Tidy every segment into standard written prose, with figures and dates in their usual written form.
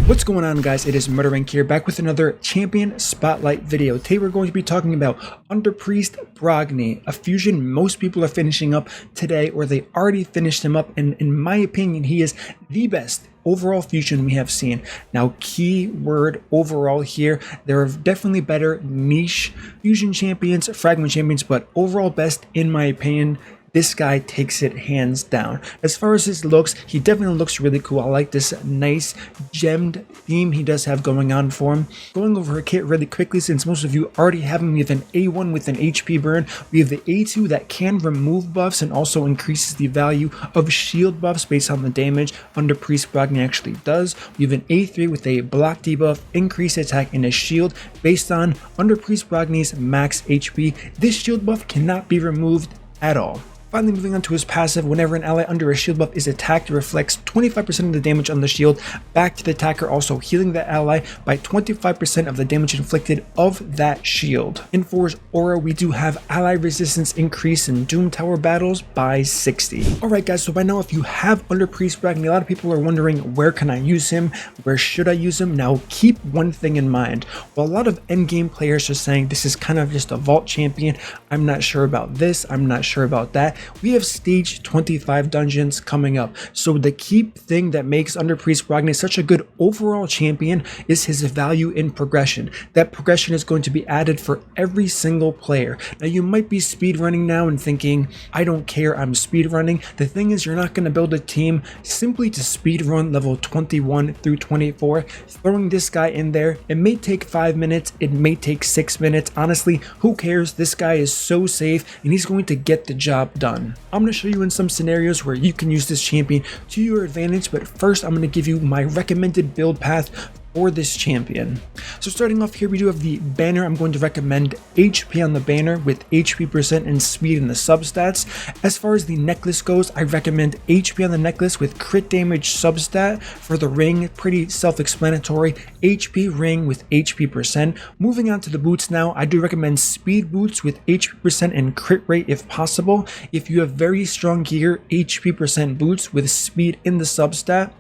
What's going on, guys? It is MurderInc here, back with another champion spotlight video. Today we're going to be talking about Underpriest Brogni, a fusion most people are finishing up today, or they already finished him up, and in my opinion he is the best overall fusion we have seen. Now, key word overall here, there are definitely better niche fusion champions, fragment champions, but overall best in my opinion. This guy takes it hands down. As far as his looks, he definitely looks really cool. I like this nice gemmed theme he does have going on for him. Going over her kit really quickly, since most of you already have him, we have an A1 with an HP burn. We have the A2 that can remove buffs and also increases the value of shield buffs based on the damage Underpriest Brogni actually does. We have an A3 with a block debuff, increased attack, and a shield based on Underpriest Brogni's max HP. This shield buff cannot be removed at all. Finally, moving on to his passive, whenever an ally under a shield buff is attacked, it reflects 25% of the damage on the shield back to the attacker, also healing the ally by 25% of the damage inflicted of that shield. In for his aura, we do have ally resistance increase in Doom Tower battles by 60. Alright guys, so by now if you have Underpriest Brogni, a lot of people are wondering, where can I use him? Where should I use him? Now keep one thing in mind. While a lot of endgame players are saying this is kind of just a vault champion, I'm not sure about this, I'm not sure about that. We have stage 25 dungeons coming up, so the key thing that makes Underpriest Brogni such a good overall champion is his value in progression. That progression is going to be added for every single player. Now you might be speedrunning now and thinking, I don't care, I'm speedrunning. The thing is, you're not going to build a team simply to speedrun level 21 through 24. Throwing this guy in there, it may take 5 minutes, it may take 6 minutes. Honestly, who cares? This guy is so safe and he's going to get the job done. I'm going to show you in some scenarios where you can use this champion to your advantage, but first I'm going to give you my recommended build path for this champion. So starting off here, we do have the banner. I'm going to recommend HP on the banner with HP percent and speed in the substats. As far as the necklace goes, I recommend HP on the necklace with crit damage substat. For the ring, pretty self-explanatory, HP ring with HP percent. Moving on to the boots now, I do recommend speed boots with HP percent and crit rate if possible. If you have very strong gear, HP percent boots with speed in the substat.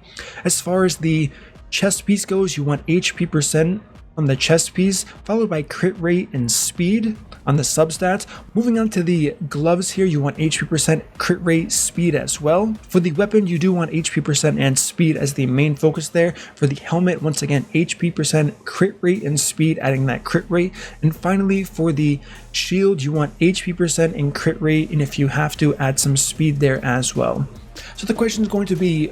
As far as the chest piece goes, you want HP percent on the chest piece, followed by crit rate and speed on the substats. Moving on to the gloves here, you want HP percent, crit rate, speed as well. For the weapon, you do want HP percent and speed as the main focus there. For the helmet, once again, HP percent, crit rate, and speed, adding that crit rate. And finally, for the shield, you want HP percent and crit rate, and if you have to, add some speed there as well. So the question is going to be,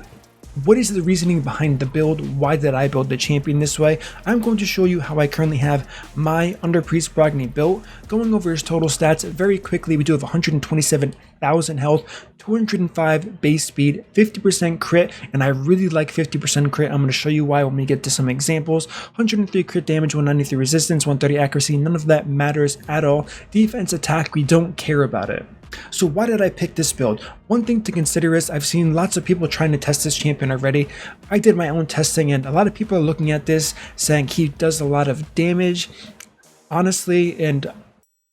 what is the reasoning behind the build? Why did I build the champion this way? I'm going to show you how I currently have my Underpriest Brogni built. Going over his total stats very quickly, we do have 127,000 health, 205 base speed, 50% crit, and I really like 50% crit. I'm going to show you why when we get to some examples. 103 crit damage, 193 resistance, 130 accuracy, none of that matters at all. Defense, attack, we don't care about it. So why did I pick this build? One thing to consider is I've seen lots of people trying to test this champion already. I did my own testing and a lot of people are looking at this saying he does a lot of damage. Honestly, and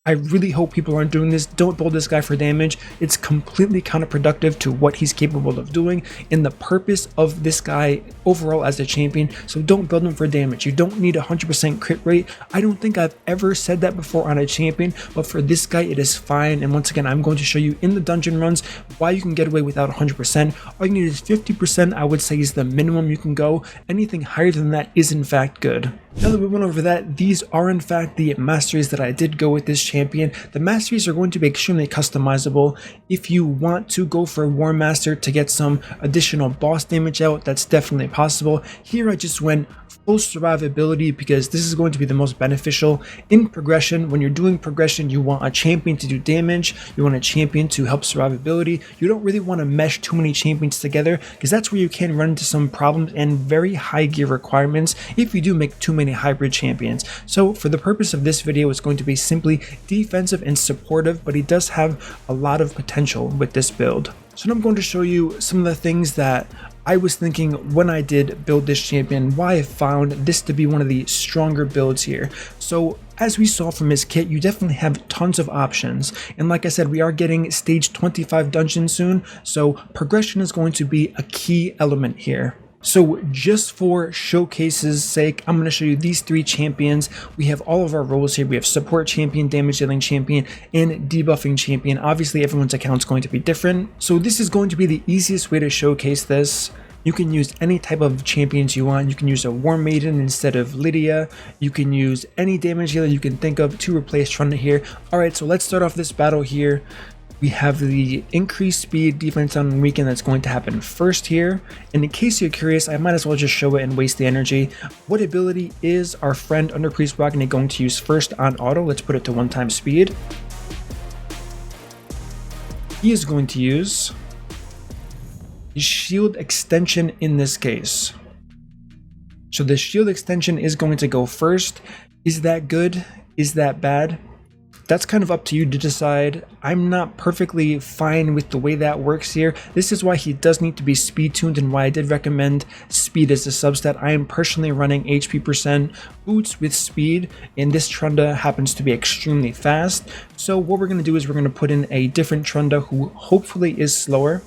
I really hope people aren't doing this. Don't build this guy for damage. It's completely counterproductive to what he's capable of doing and the purpose of this guy overall as a champion. So don't build him for damage. You don't need 100% crit rate. I don't think I've ever said that before on a champion, but for this guy it is fine. And once again, I'm going to show you in the dungeon runs why you can get away without 100%. All you need is 50%. I would say is the minimum you can go. Anything higher than that is in fact good. Now that we went over that, these are in fact the masteries that I did go with this champion. The masteries are going to be extremely customizable. If you want to go for War Master to get some additional boss damage out, that's definitely possible. Here I just went full survivability because this is going to be the most beneficial in progression. When you're doing progression, you want a champion to do damage, you want a champion to help survivability. You don't really want to mesh too many champions together because that's where you can run into some problems and very high gear requirements if you do make too many hybrid champions. So for the purpose of this video, it's going to be simply defensive and supportive, but he does have a lot of potential with this build. So now I'm going to show you some of the things that I was thinking when I did build this champion, why I found this to be one of the stronger builds here. So as we saw from his kit, you definitely have tons of options. And like I said, we are getting stage 25 dungeons soon, so progression is going to be a key element here. So just for showcase's sake, I'm going to show you these 3 champions. We have all of our roles here. We have support champion, damage dealing champion, and debuffing champion. Obviously, everyone's account is going to be different. So this is going to be the easiest way to showcase this. You can use any type of champions you want. You can use a War Maiden instead of Lydia. You can use any damage dealer you can think of to replace Trunda here. Alright, so let's start off this battle here. We have the increased speed defense on weekend that's going to happen first here. And in case you're curious, I might as well just show it and waste the energy. What ability is our friend Underpriest Brogni going to use first on auto? Let's put it to 1x speed. He is going to use the shield extension in this case. So the shield extension is going to go first. Is that good? Is that bad? That's kind of up to you to decide. I'm not perfectly fine with the way that works here. This is why he does need to be speed tuned and why I did recommend speed as a substat. I am personally running HP percent boots with speed, and this Trunda happens to be extremely fast. So what we're going to do is we're going to put in a different Trunda who hopefully is slower.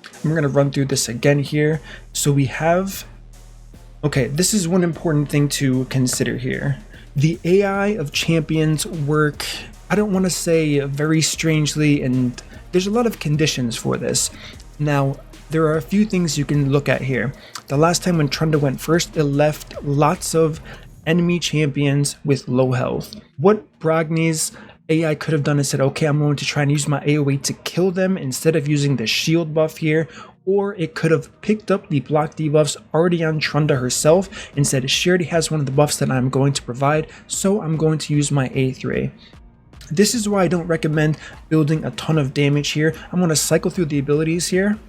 And we're going to run through this again here. So we have... Okay, this is one important thing to consider here. The AI of champions work, I don't want to say very strangely, and there's a lot of conditions for this. Now, there are a few things you can look at here. The last time when Trunda went first, it left lots of enemy champions with low health. What Brogni's AI could have done is said, okay, I'm going to try and use my AoE to kill them instead of using the shield buff here. Or it could have picked up the block debuffs already on Trunda herself and said, she already has one of the buffs that I'm going to provide, so I'm going to use my A3. This is why I don't recommend building a ton of damage here. I'm going to cycle through the abilities here.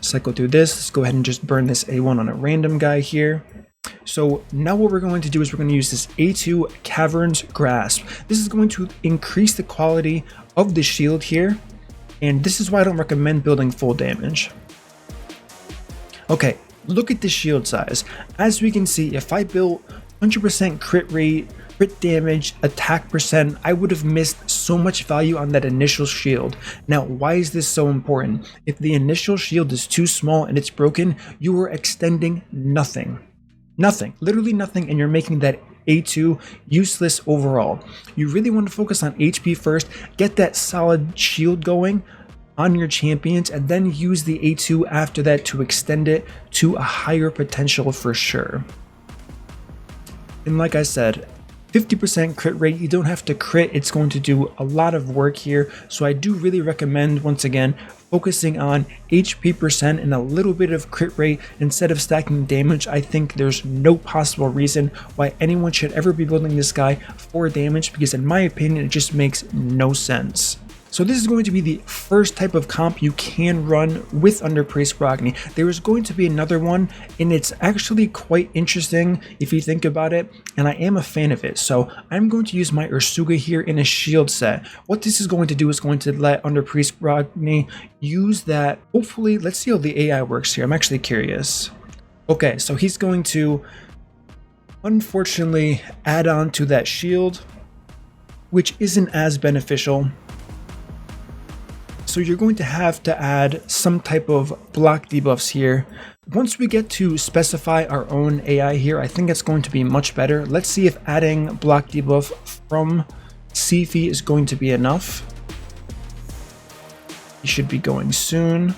Cycle through this. Let's go ahead and just burn this A1 on a random guy here. So now what we're going to do is we're going to use this A2 Cavern's Grasp. This is going to increase the quality of the shield here, and this is why I don't recommend building full damage. Okay, look at the shield size. As we can see, if I built 100% crit rate, crit damage, attack percent, I would have missed so much value on that initial shield. Now, why is this so important? If the initial shield is too small and it's broken, you are extending nothing. Nothing, literally nothing, and you're making that A2 useless overall. You really want to focus on HP first, get that solid shield going on your champions, and then use the A2 after that to extend it to a higher potential for sure. And like I said, 50% crit rate, you don't have to crit, it's going to do a lot of work here. So I do really recommend, once again, focusing on HP percent and a little bit of crit rate instead of stacking damage. I think there's no possible reason why anyone should ever be building this guy for damage, because in my opinion, it just makes no sense. So this is going to be the first type of comp you can run with Underpriest Brogni. There is going to be another one, and it's actually quite interesting if you think about it, and I am a fan of it. So I'm going to use my Ursuga here in a shield set. What this is going to do is going to let Underpriest Brogni use that. Hopefully, let's see how the AI works here. I'm actually curious. Okay, so he's going to unfortunately add on to that shield, which isn't as beneficial. So you're going to have to add some type of block debuffs here. Once we get to specify our own AI here, I think it's going to be much better. Let's see if adding block debuff from Sifi is going to be enough. He should be going soon.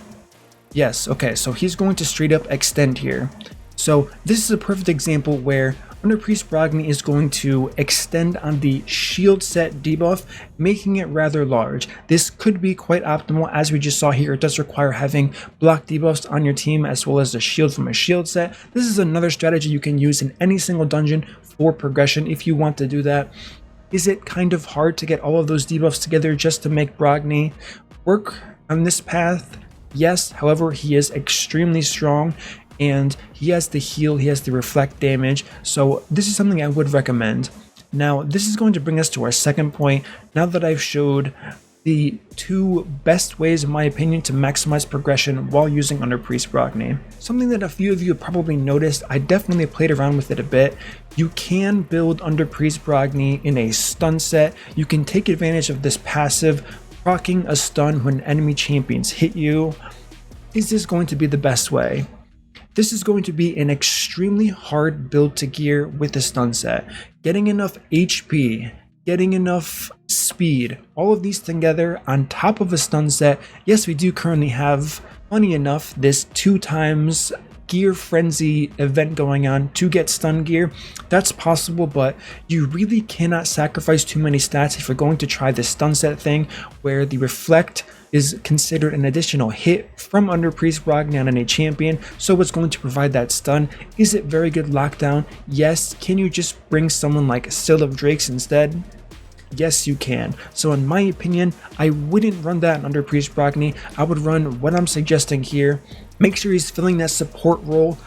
Yes, okay, so he's going to straight up extend here. So this is a perfect example where Underpriest Brogni is going to extend on the shield set debuff, making it rather large. This could be quite optimal. As we just saw here, it does require having block debuffs on your team as well as a shield from a shield set. This is another strategy you can use in any single dungeon for progression if you want to do that. Is it kind of hard to get all of those debuffs together just to make Brogni work on this path? Yes, however, he is extremely strong, and he has the heal, he has the reflect damage, so this is something I would recommend. Now, this is going to bring us to our second point. Now that I've showed the two best ways, in my opinion, to maximize progression while using Underpriest Brogni. Something that a few of you have probably noticed, I definitely played around with it a bit. You can build Underpriest Brogni in a stun set. You can take advantage of this passive, proccing a stun when enemy champions hit you. Is this going to be the best way? This is going to be an extremely hard build to gear with the stun set. Getting enough HP, getting enough speed, all of these together on top of a stun set. Yes, we do currently have, funny enough, this 2x gear frenzy event going on to get stun gear. That's possible, but you really cannot sacrifice too many stats if you're going to try this stun set thing, where the reflect is considered an additional hit from Underpriest Brogni on any champion, so it's going to provide that stun. Is it very good lockdown? Yes. Can you just bring someone like Still of Drakes instead? Yes, you can. So in my opinion, I wouldn't run that on Underpriest Brogni. I would run what I'm suggesting here. Make sure he's filling that support role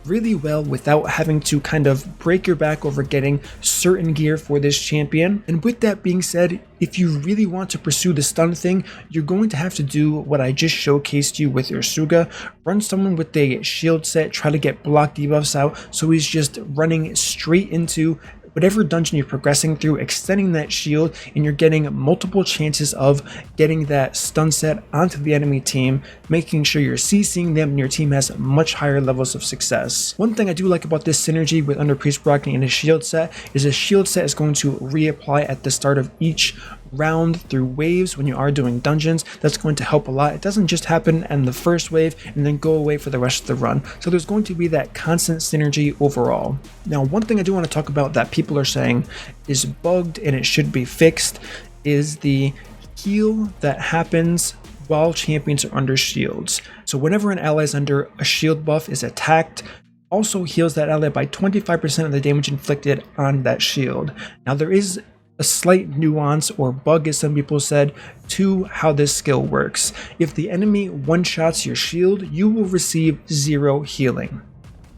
really well without having to kind of break your back over getting certain gear for this champion. And with that being said, if you really want to pursue the stun thing, you're going to have to do what I just showcased you with Ursuga. Run someone with a shield set, try to get block debuffs out, so he's just running straight into whatever dungeon you're progressing through, extending that shield, and you're getting multiple chances of getting that stun set onto the enemy team, making sure you're CCing them and your team has much higher levels of success. One thing I do like about this synergy with Underpriest Brogni and his shield set is a shield set is going to reapply at the start of each round through waves when you are doing dungeons. That's going to help a lot. It doesn't just happen in the first wave and then go away for the rest of the run. So there's going to be that constant synergy overall. Now, one thing I do want to talk about that people are saying is bugged and it should be fixed is the heal that happens while champions are under shields. So whenever an ally is under a shield buff is attacked, also heals that ally by 25% of the damage inflicted on that shield. Now there is a slight nuance or bug, as some people said, to how this skill works. If the enemy one-shots your shield, you will receive 0 healing.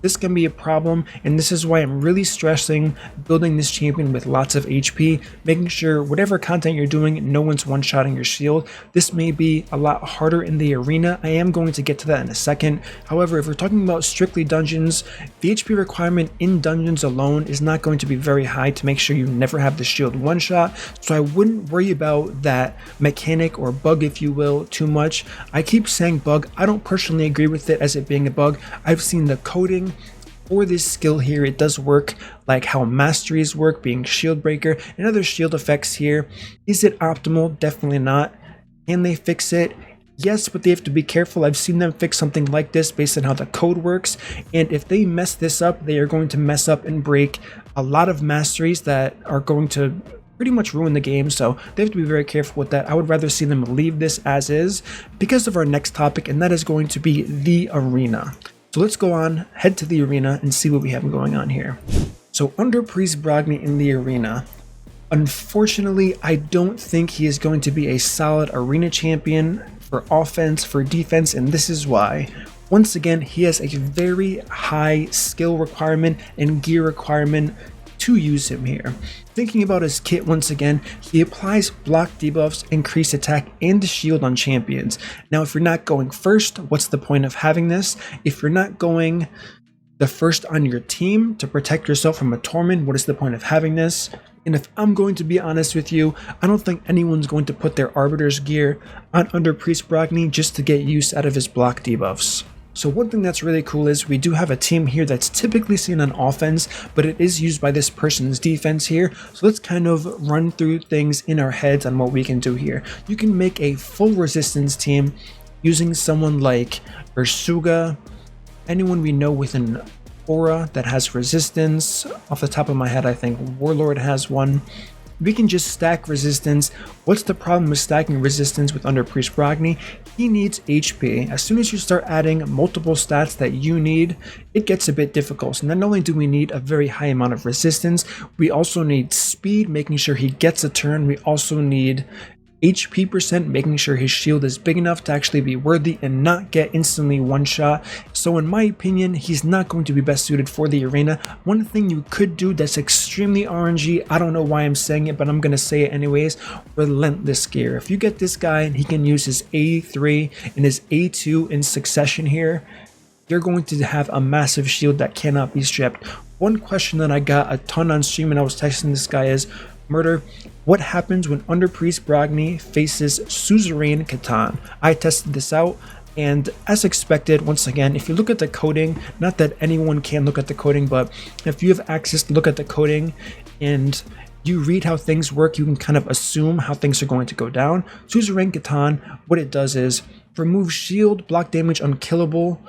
This can be a problem, and this is why I'm really stressing building this champion with lots of HP, making sure whatever content you're doing, no one's one-shotting your shield. This may be a lot harder in the arena. I am going to get to that in a second. However, if we're talking about strictly dungeons, the HP requirement in dungeons alone is not going to be very high to make sure you never have the shield one-shot, so I wouldn't worry about that mechanic or bug, if you will, too much. I keep saying bug. I don't personally agree with it as it being a bug. I've seen the coding for this skill here. It does work like how masteries work, being shield breaker and other shield effects here. Is it optimal? Definitely not. Can they fix it? Yes, but they have to be careful. I've seen them fix something like this based on how the code works, and if they mess this up, they are going to mess up and break a lot of masteries that are going to pretty much ruin the game, so they have to be very careful with that. I would rather see them leave this as is because of our next topic, and that is going to be the arena. So let's go on, head to the arena, and see what we have going on here. So Underpriest Brogni in the arena. Unfortunately, I don't think he is going to be a solid arena champion for offense, for defense, and this is why. Once again, he has a very high skill requirement and gear requirement to use him here. Thinking about his kit once again, he applies block debuffs, increased attack, and shield on champions. Now, if you're not going first, what's the point of having this? If you're not going the first on your team to protect yourself from a torment, what is the point of having this? And if I'm going to be honest with you, I don't think anyone's going to put their Arbiter's gear on Underpriest Brogni just to get use out of his block debuffs. So one thing that's really cool is we do have a team here that's typically seen on offense, but it is used by this person's defense here. So let's kind of run through things in our heads on what we can do here. You can make a full resistance team using someone like Ursuga, anyone we know with an aura that has resistance. Off the top of my head, I think Warlord has one. We can just stack resistance. What's the problem with stacking resistance with Underpriest Brogni? He needs HP. As soon as you start adding multiple stats that you need, it gets a bit difficult. So not only do we need a very high amount of resistance, we also need speed, making sure he gets a turn. We also need HP percent, making sure his shield is big enough to actually be worthy and not get instantly one shot. So in my opinion, he's not going to be best suited for the arena. One thing you could do that's extremely RNG, I don't know why I'm saying it, but I'm going to say it anyways, Relentless Gear. If you get this guy and he can use his A3 and his A2 in succession here, you're going to have a massive shield that cannot be stripped. One question that I got a ton on stream and I was texting this guy is, Murder, what happens when Underpriest Brogni faces Suzerain Catan? I tested this out. And as expected, once again, if you look at the coding, not that anyone can look at the coding, but if you have access to look at the coding and you read how things work, you can kind of assume how things are going to go down. Suzerain Catan, what it does is remove shield, block damage unkillable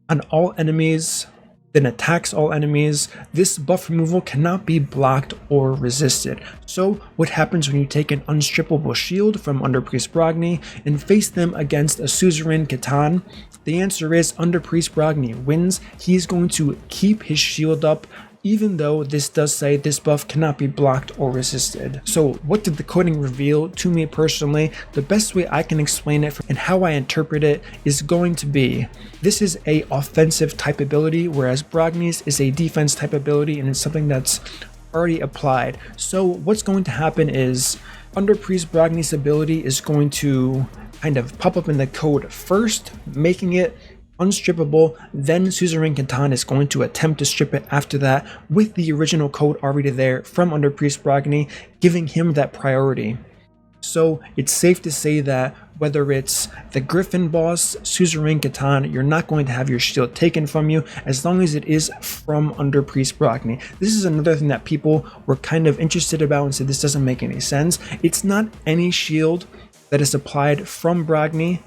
on all enemies, then attacks all enemies. This buff removal cannot be blocked or resisted. So what happens when you take an unstrippable shield from Underpriest Brogni and face them against a Suzerain Catan? The answer is Underpriest Brogni wins. He's going to keep his shield up, even though this does say this buff cannot be blocked or resisted. So what did the coding reveal to me personally? The best way I can explain it and how I interpret it is going to be, this is a offensive type ability, whereas Brogni's is a defense type ability, and it's something that's already applied. So what's going to happen is Underpriest Brogni's ability is going to kind of pop up in the code first, making it unstrippable, then Suzerain Catan is going to attempt to strip it after that with the original code already there from Underpriest Brogni, giving him that priority. So it's safe to say that whether it's the Griffin boss, Suzerain Catan, you're not going to have your shield taken from you as long as it is from Underpriest Brogni. This is another thing that people were kind of interested about and said this doesn't make any sense. It's not any shield that is applied from Brogni.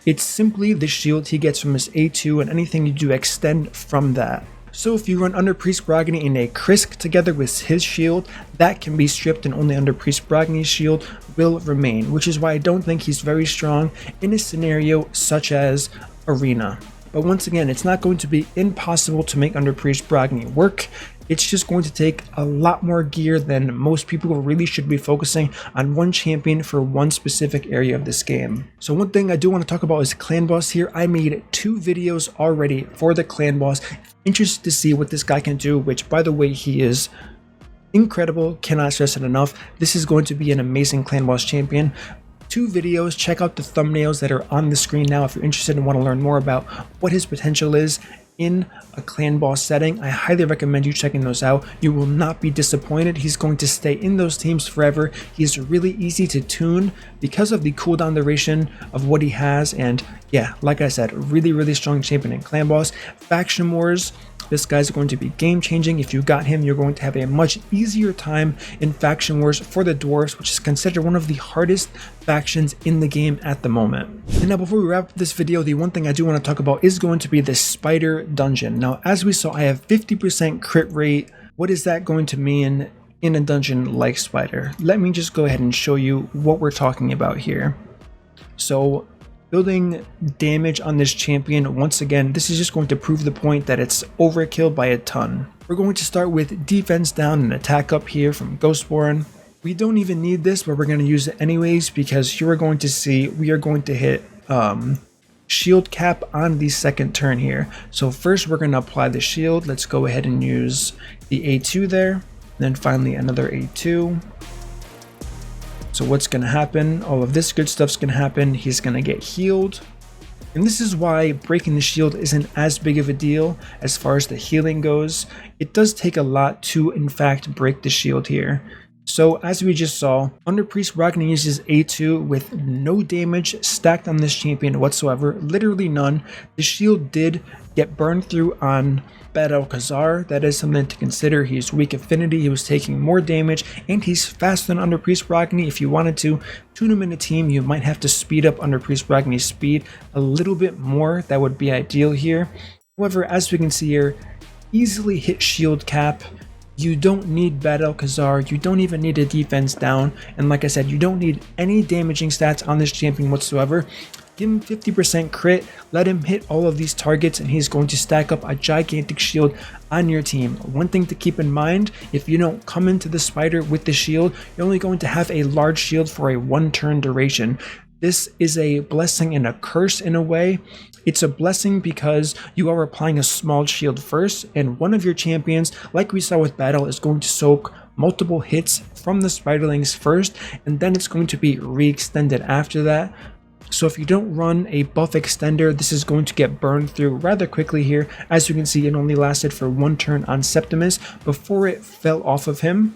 It's simply the shield he gets from his A2 and anything you do extend from that. So if you run Underpriest Brogni in a Krisk together with his shield, that can be stripped and only Underpriest Brogni's shield will remain, which is why I don't think he's very strong in a scenario such as Arena. But once again, it's not going to be impossible to make Underpriest Brogni work. It's just going to take a lot more gear than most people really should be focusing on one champion for one specific area of this game. So one thing I do want to talk about is Clan Boss here. I made 2 videos already for the Clan Boss. Interested to see what this guy can do, which by the way, he is incredible. Cannot stress it enough. This is going to be an amazing Clan Boss champion. 2 videos, check out the thumbnails that are on the screen now if you're interested and want to learn more about what his potential is in a Clan Boss setting. I highly recommend you checking those out. You will not be disappointed. He's going to stay in those teams forever. He's really easy to tune because of the cooldown duration of what he has, and yeah, like I said, really strong champion in Clan Boss. Faction Wars, this guy's going to be game changing. If you got him, you're going to have a much easier time in Faction Wars for the Dwarves, which is considered one of the hardest factions in the game at the moment. And now before we wrap up this video, the one thing I do want to talk about is going to be the Spider Dungeon. Now, as we saw, I have 50% crit rate. What is that going to mean in a dungeon like Spider? Let me just go ahead and show you what we're talking about here. So building damage on this champion, once again, this is just going to prove the point that it's overkill by a ton. We're going to start with defense down and attack up here from Ghostborn. We don't even need this, but we're going to use it anyways because you are going to see we are going to hit shield cap on the second turn here. So first we're going to apply the shield. Let's go ahead and use the A2 there, and then finally another A2. So what's going to happen? All of this good stuff's going to happen. He's going to get healed. And this is why breaking the shield isn't as big of a deal as far as the healing goes. It does take a lot to, in fact, break the shield here. So as we just saw, Underpriest Brogni uses A2 with no damage stacked on this champion whatsoever, literally none. The shield did get burned through on Bad Alcazar. That is something to consider. He's weak affinity, he was taking more damage, and he's faster than Underpriest Brogni. If you wanted to tune him in a team, you might have to speed up Underpriest Brogni's speed a little bit more. That would be ideal here. However, as we can see here, easily hit shield cap. You don't need Bad Alcazar, you don't even need a defense down, and like I said, you don't need any damaging stats on this champion whatsoever. Give him 50% crit, let him hit all of these targets, and he's going to stack up a gigantic shield on your team. One thing to keep in mind, if you don't come into the Spider with the shield, you're only going to have a large shield for a 1-turn duration. This is a blessing and a curse in a way. It's a blessing because you are applying a small shield first, and one of your champions, like we saw with Battle, is going to soak multiple hits from the Spiderlings first, and then it's going to be re-extended after that. So if you don't run a buff extender, this is going to get burned through rather quickly here. As you can see, it only lasted for 1 turn on Septimus before it fell off of him.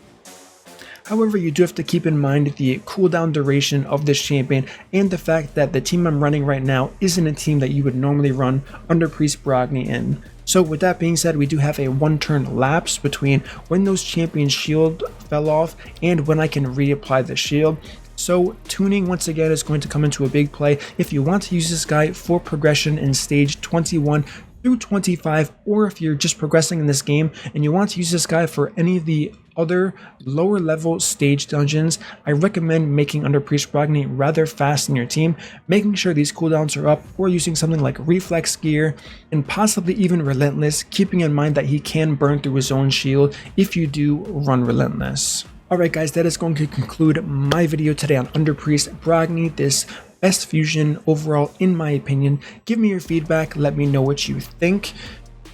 However, you do have to keep in mind the cooldown duration of this champion and the fact that the team I'm running right now isn't a team that you would normally run Underpriest Brogni in. So with that being said, we do have a 1-turn lapse between when those champions' shield fell off and when I can reapply the shield. So tuning once again is going to come into a big play if you want to use this guy for progression in stage 21 through 25, or if you're just progressing in this game and you want to use this guy for any of the other lower level stage dungeons. I recommend making Underpriest Brogni rather fast in your team, making sure these cooldowns are up, or using something like Reflex Gear and possibly even Relentless, keeping in mind that he can burn through his own shield if you do run Relentless. Alright guys, that is going to conclude my video today on Underpriest Brogni, this best fusion overall in my opinion. Give me your feedback, let me know what you think.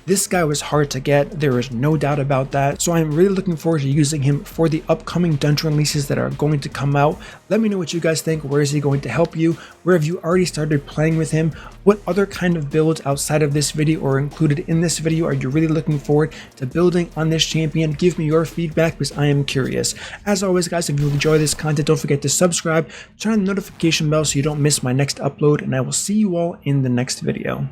This guy was hard to get, there is no doubt about that, so I'm really looking forward to using him for the upcoming dungeon releases that are going to come out. Let me know what you guys think. Where is he going to help you? Where have you already started playing with him? What other kind of builds outside of this video or included in this video are you really looking forward to building on this champion? Give me your feedback because I am curious. As always guys, if you enjoy this content, don't forget to subscribe, turn on the notification bell so you don't miss my next upload, and I will see you all in the next video.